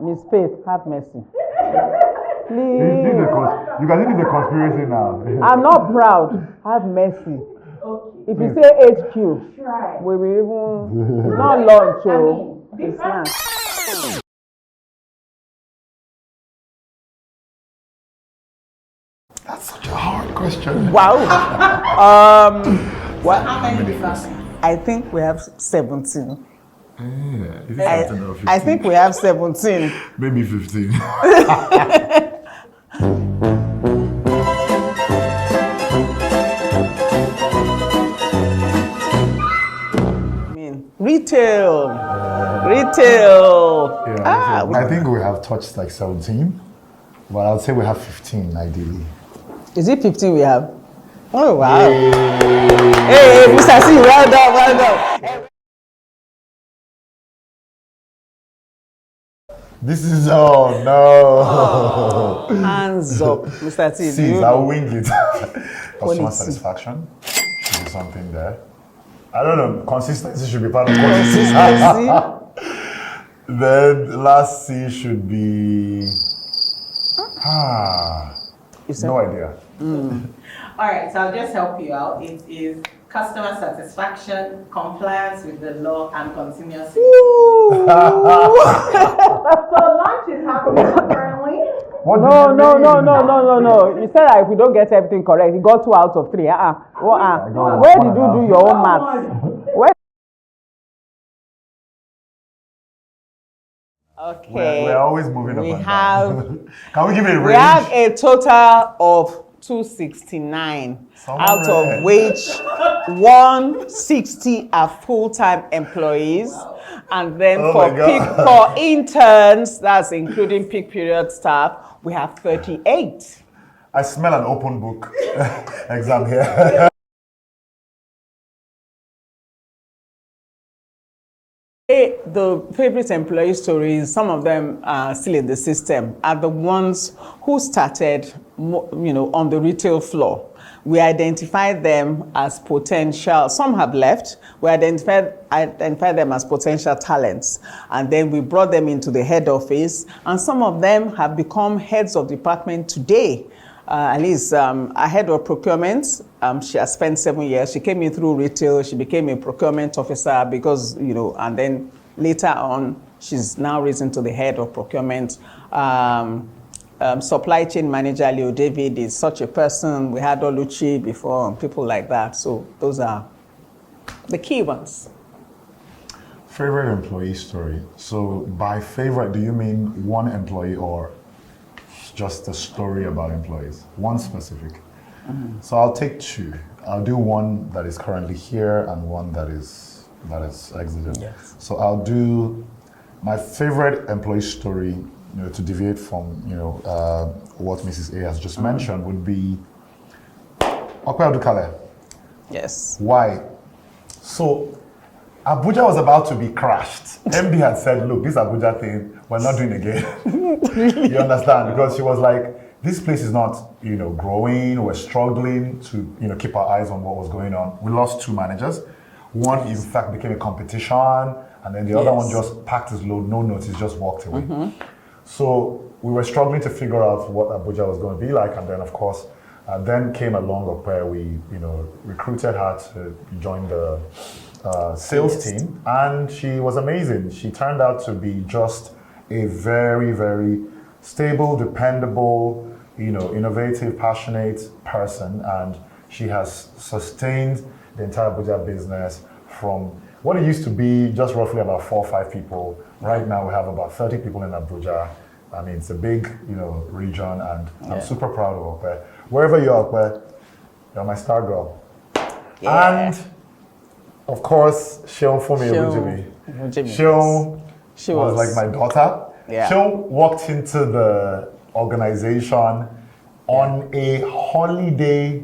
Miss Faith, have mercy. Please. You can see this is a conspiracy now. I'm not proud. Have mercy. Okay. If you say HQ, we will even. It's not lunch, so it's not. That's such a hard question. Wow. What? How many different? I think we have 17. Yeah. I think we have 17. Maybe 15. Retail. Yeah, I think we have touched like 17, but I'll say we have 15 ideally. Is it 15 we have? Oh, wow. Hey, Mr. C, well done. This is, oh no. Hands up, Mr. T. See, I'll wing it. Customer satisfaction should be something there. I don't know, consistency should be part of consistency. Then last C should be, no idea. All right, so I'll just help you out. It is customer satisfaction, compliance with the law, and continuous. So lunch is happening currently. No. You said that if we don't get everything correct, you got 2 out of 3. Where did you do your own maths? Where? Okay. We're always moving up and down. Can we give it a range? We have a total of 269, out of which 160 are full-time employees. And then for interns, that's including peak period staff, we have 38. I smell an open book exam here. The favorite employee stories, some of them are still in the system, are the ones who started, on the retail floor. We identified them as potential. Some have left. We identified them as potential talents, and then we brought them into the head office. And some of them have become heads of department today. At least a head of procurement. She has spent 7 years. She came in through retail. She became a procurement officer because, and then later on, she's now risen to the head of procurement. Supply chain manager Leo David is such a person. We had Oluchi before, and people like that. So those are the key ones. Favorite employee story. So by favorite, do you mean one employee or just a story about employees? One specific. Mm-hmm. So I'll take 2. I'll do one that is currently here and one that is exited. Yes. So I'll do my favorite employee story, to deviate from what Mrs. A has just mentioned, would be Okwe Abdukale. Yes. Why? So Abuja was about to be crashed. MD had said, look, this Abuja thing, we're not doing again. You understand? Because she was like, this place is not, growing. We're struggling to, keep our eyes on what was going on. We lost 2 managers. One, in fact, became a competition, and then the other one just packed his load, no notice, just walked away. Mm-hmm. So we were struggling to figure out what Abuja was going to be like, and then, of course, then came along where we, recruited her to join the sales team, and she was amazing. She turned out to be just a very, very stable, dependable, innovative, passionate person, and she has sustained the entire Abuja business from what it used to be just roughly about 4 or 5 people. Right now we have about 30 people in Abuja. I mean, it's a big, region, and I'm super proud of Okwe. Wherever you are, Okwe, you're my star girl. Yeah. And of course, Sheon Fumi Obujimi. She was like my daughter. Yeah. Sheon walked into the organization on a holiday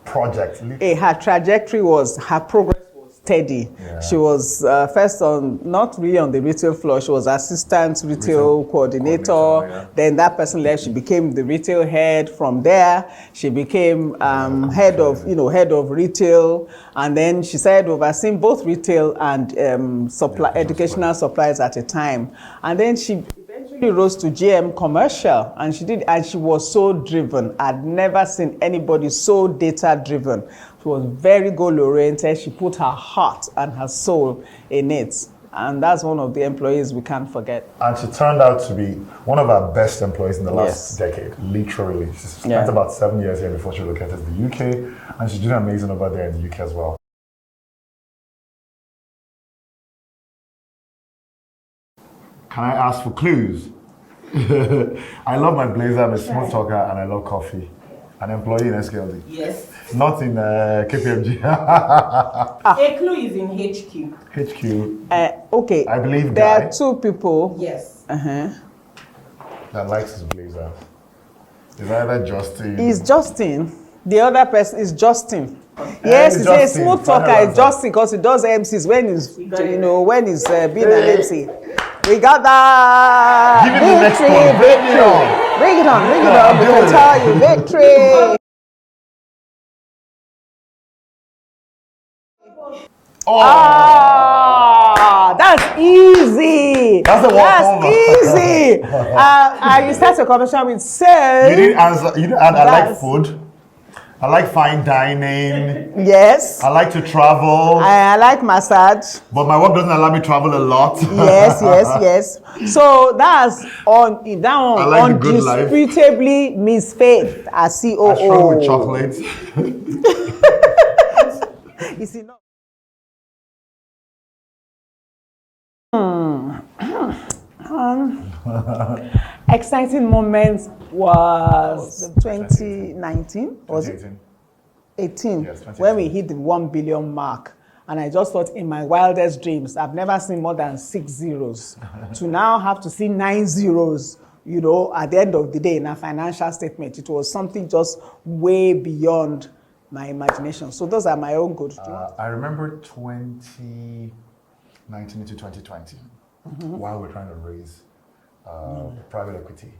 project. Her trajectory was, her progress was steady. Yeah. She was first on, not really on the retail floor, she was assistant retail coordinator. Yeah. Then that person left, she became the retail head. From there, she became head of retail. And then she started overseeing both retail and educational supplies at a time. And then she eventually rose to GM commercial, and she was so driven. I'd never seen anybody so data driven. She was very goal oriented. She put her heart and her soul in it, and that's one of the employees we can't forget. And she turned out to be one of our best employees in the last decade, literally. She spent about 7 years here before she relocated to the UK, and she's doing amazing over there in the UK as well. Can I ask for clues? I love my blazer, I'm a smooth talker, and I love coffee. An employee in SKLD. Yes. Not in KPMG. A clue is in HQ. HQ. Okay. I believe there Guy are two people. Yes. that likes his blazer. Is either Justin. It's Justin. The other person is Justin. Yes, he's a smooth talker. It's Justin because he does MCs when he's when he's being an MC. We got that. Give him the next one. Bring it on. We can tell you victory. That's easy. That's the one. That's easy. You start a conversation with say. You didn't answer. You didn't add, I like food. I like fine dining. Yes. I like to travel. I like massage. But my work doesn't allow me to travel a lot. Yes. So that's on that one. I like the good life. Undisputably Miss Faith as COO. I struggle with chocolates. You see, no. Exciting moments was 2019, was it? 18, yes, when we hit the 1 billion mark. And I just thought in my wildest dreams, I've never seen more than 6 zeros. To now have to see 9 zeros, at the end of the day in a financial statement, it was something just way beyond my imagination. So those are my own goals. I remember 2019 to 2020, while we're trying to raise private equity,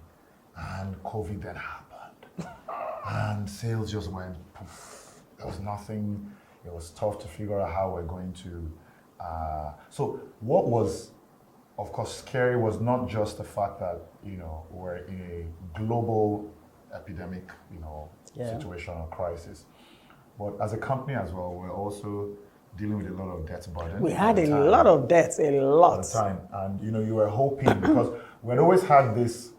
and COVID then happened, and sales just went poof. There was nothing. It was tough to figure out how we're going to. So what was, of course, scary was not just the fact that we're in a global epidemic, situation or crisis, but as a company as well, we're also dealing with a lot of debt burden. We had a lot of debts, a lot. At the time. And you were hoping, because we had always had this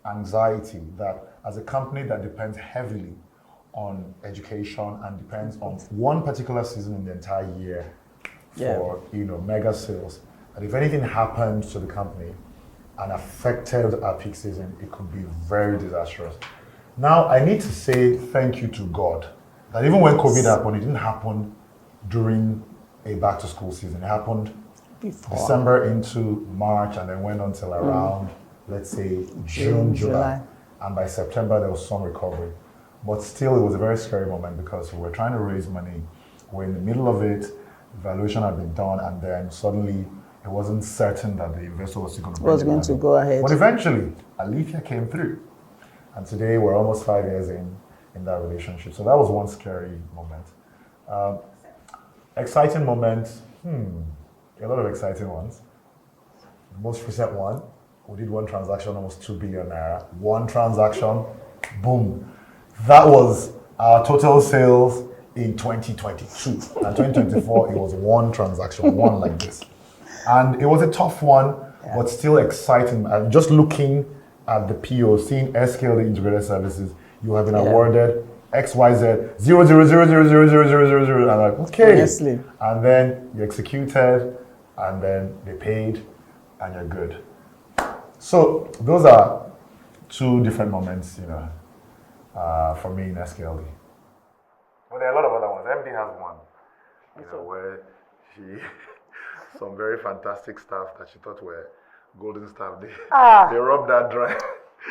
anxiety that as a company that depends heavily on education and depends on one particular season in the entire year for mega sales, that if anything happened to the company and affected our peak season, it could be very disastrous. Now I need to say thank you to God that even when COVID happened, it didn't happen during a back to school season. It happened before December into March, and then went on till around, let's say, June, July. And by September, there was some recovery. But still, it was a very scary moment because we were trying to raise money. We're in the middle of it, evaluation had been done, and then suddenly it wasn't certain that the investor was going to go ahead. But eventually, Alethea came through. And today, we're almost 5 years in that relationship. So that was one scary moment. Exciting moments, a lot of exciting ones. The most recent one, we did one transaction, almost 2 billion naira. One transaction, boom. That was our total sales in 2022. And 2024, it was one transaction, one like this. And it was a tough one, but still exciting. And just looking at the PO, seeing SKLD Integrated Services, you have been awarded XYZ 000000000. And I'm like, okay. Honestly. And then you executed, and then they paid, and you're good. So those are two different moments, for me in SKLD. But there are a lot of other ones. MD has one, where she, some very fantastic staff that she thought were golden staff, they rubbed that dry.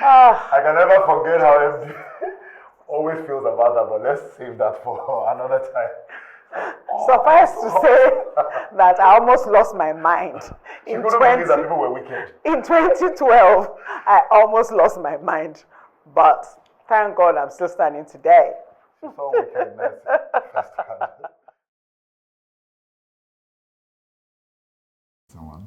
I can never forget how MD always feels about that, but let's save that for another time. Suffice to say, that I almost lost my mind. She couldn't believe that people were wicked. In 2012, I almost lost my mind. But thank God I'm still standing today. She saw wickedness firsthand. Someone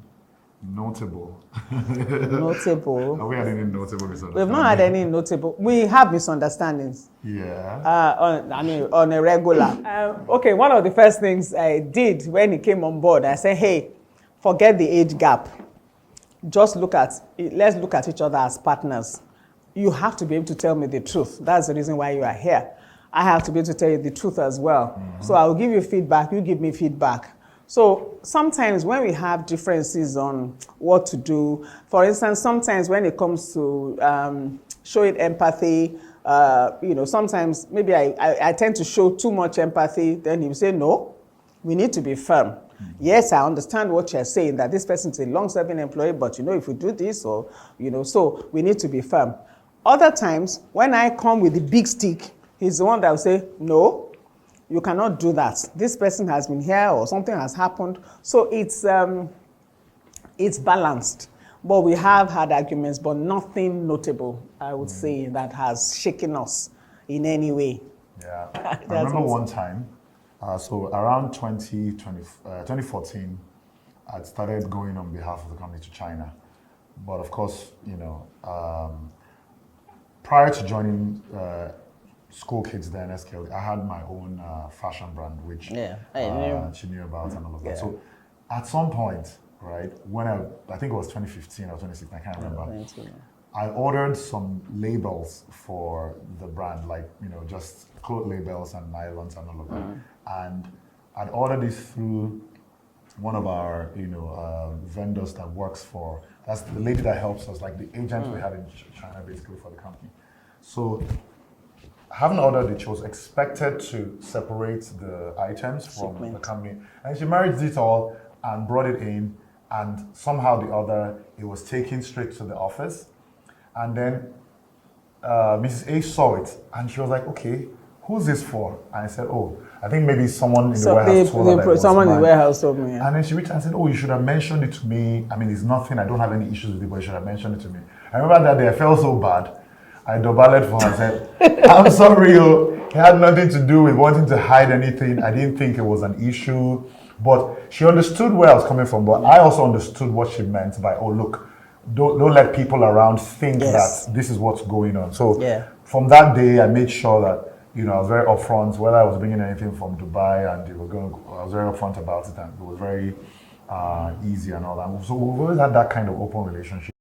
notable. Notable. Have we had any notable misunderstandings? We've not had any notable. We have misunderstandings. Yeah. On a regular. Okay, one of the first things I did when he came on board, I said, hey, forget the age gap. Let's look at each other as partners. You have to be able to tell me the truth. That's the reason why you are here. I have to be able to tell you the truth as well. Mm-hmm. So I will give you feedback, you give me feedback. So sometimes when we have differences on what to do, for instance, sometimes when it comes to showing empathy, sometimes maybe I tend to show too much empathy, then he will say, no, we need to be firm. Mm-hmm. Yes, I understand what you're saying, that this person is a long-serving employee, but if we do this, so we need to be firm. Other times, when I come with the big stick, he's the one that will say, no, you cannot do that. This person has been here or something has happened. So it's balanced. But we have had arguments, but nothing notable, I would say, that has shaken us in any way. Yeah. I remember one time, so around 2014, I'd started going on behalf of the company to China. But of course, prior to joining School Kids then, SKLD, I had my own fashion brand, which she knew about and all of that. Yeah. So at some point, right, when I think it was 2015 or 2016, I can't remember, I ordered some labels for the brand, like, just cloth labels and nylons and all of that. And I'd ordered this through one of our, vendors that works for, that's the lady that helps us, like the agent we had in China basically for the company. So having ordered it, she was expected to separate the items from the company. And she managed it all and brought it in, and somehow or the other, it was taken straight to the office. And then Mrs. A saw it, and she was like, okay, who's this for? And I said, oh, I think maybe someone in the warehouse told her that it was someone mine. in the warehouse told me. Yeah. And then she reached out and said, oh, you should have mentioned it to me. I mean, it's nothing, I don't have any issues with it, but you should have mentioned it to me. I remember that day, I felt so bad. I doubled for her and said, I'm sorry, it had nothing to do with wanting to hide anything. I didn't think it was an issue. But she understood where I was coming from, but I also understood what she meant by, oh, look, don't let people around think that this is what's going on. So from that day, I made sure that, I was very upfront, whether I was bringing anything from Dubai, and I was very upfront about it, and it was very easy and all that. So we've always had that kind of open relationship.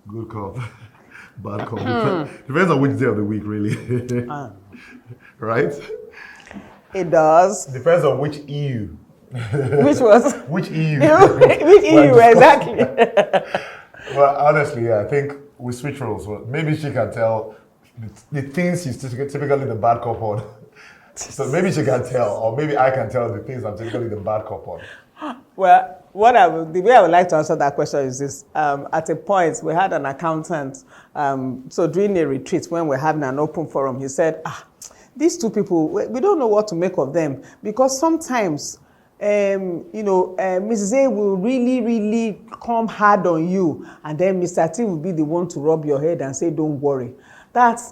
Good cop, bad cop. Depends on which day of the week, really. Right? It does. Depends on which EU. Which was? Which EU? Which EU, exactly. Well, honestly, I think we switch roles. Well, maybe she can tell the things she's typically the bad cop on. So maybe she can tell, or maybe I can tell the things I'm typically the bad cop on. Well, the way I would like to answer that question is this. At a point, we had an accountant, so during a retreat, when we're having an open forum, he said, these two people, we don't know what to make of them, because sometimes, Mrs. A will really, really come hard on you, and then Mr. T will be the one to rub your head and say, don't worry.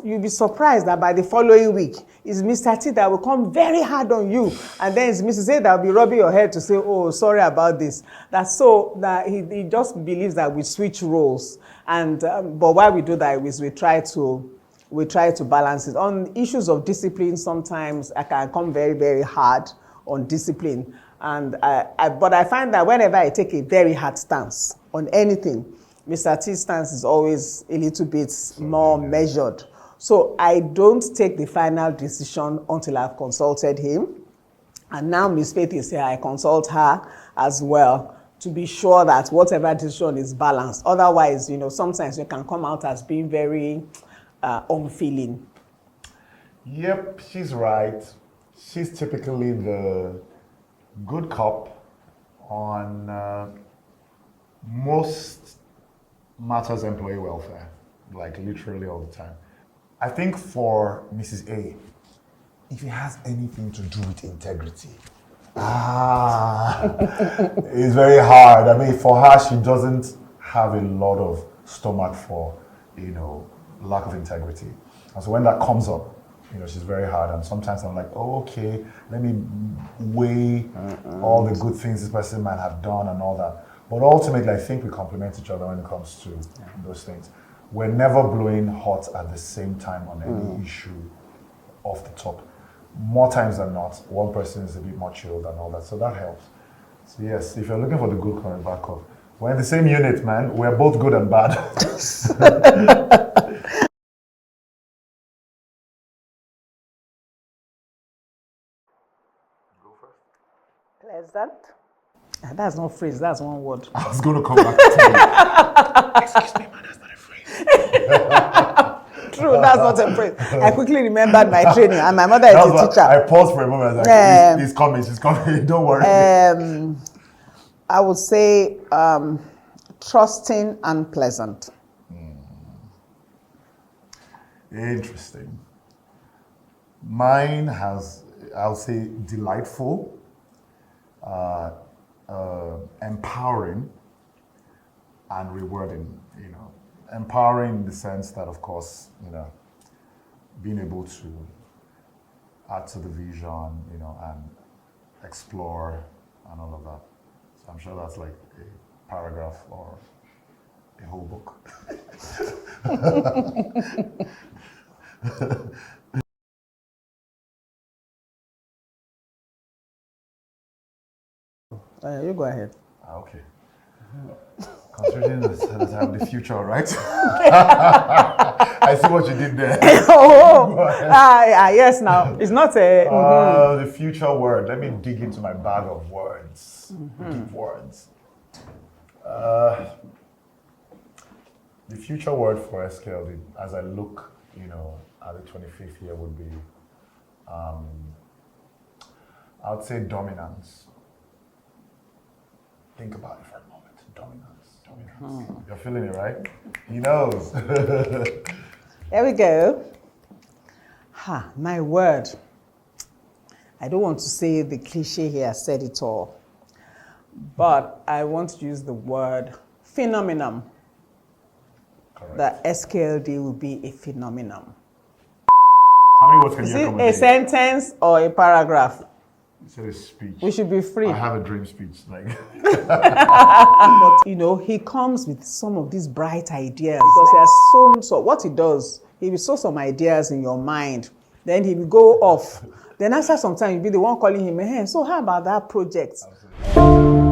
You'll be surprised that by the following week, it's Mr. T that will come very hard on you, and then it's Mrs. A that will be rubbing your head to say, oh, sorry about this. That he just believes that we switch roles, and but why we do that is we try to balance it. On issues of discipline, sometimes I can come very, very hard on discipline, but I find that whenever I take a very hard stance on anything, Mr. T's stance is always a little bit more measured. So I don't take the final decision until I've consulted him. And now Ms. Faith is here, I consult her as well to be sure that whatever decision is balanced. Otherwise, sometimes you can come out as being very unfeeling. Yep, she's right. She's typically the good cop on most matters employee welfare, like literally all the time. I think for Mrs. A, if it has anything to do with integrity, it's very hard. I mean, for her, she doesn't have a lot of stomach for, lack of integrity. And so when that comes up, she's very hard. And sometimes I'm like, oh, okay, let me weigh all the good things this person might have done and all that. But ultimately, I think we complement each other when it comes to those things. We're never blowing hot at the same time on any issue off the top. More times than not, one person is a bit more chilled and all that, so that helps. So yes, if you're looking for the good current backup, we're in the same unit, man. We're both good and bad. Pleasant. That's not phrase, that's one word. I was going to come back to you. Excuse me, man, that's not a phrase. True, that's not a phrase. I quickly remembered my training, and my mother is a teacher. I paused for a moment. Like, he's coming, she's coming. Don't worry. I would say trusting and pleasant. Interesting. Mine has, I'll say, delightful, empowering, and rewarding. Empowering in the sense that, of course, being able to add to the vision, and explore and all of that. So I'm sure that's like a paragraph or a whole book. You go ahead. Okay. Considering that I have the future, right? I see what you did there. Yes, now. It's not a... The future word. Let me dig into my bag of words. Deep words. The future word for SKLD, as I look, at the 25th year would be, I would say dominance. Think about it for a moment. Dominance. You're feeling it, right? He knows. There we go. My word. I don't want to say the cliche here, I said it all. But I want to use the word phenomenon. Correct. That SKLD will be a phenomenon. How many words can you Is it accommodate? a sentence or a paragraph? You said a speech. We should be free. I have a dream speech. But, he comes with some of these bright ideas because he has so what he does, he will sow some ideas in your mind. Then he will go off. Then after some time, you'll be the one calling him, hey, so how about that project? Absolutely.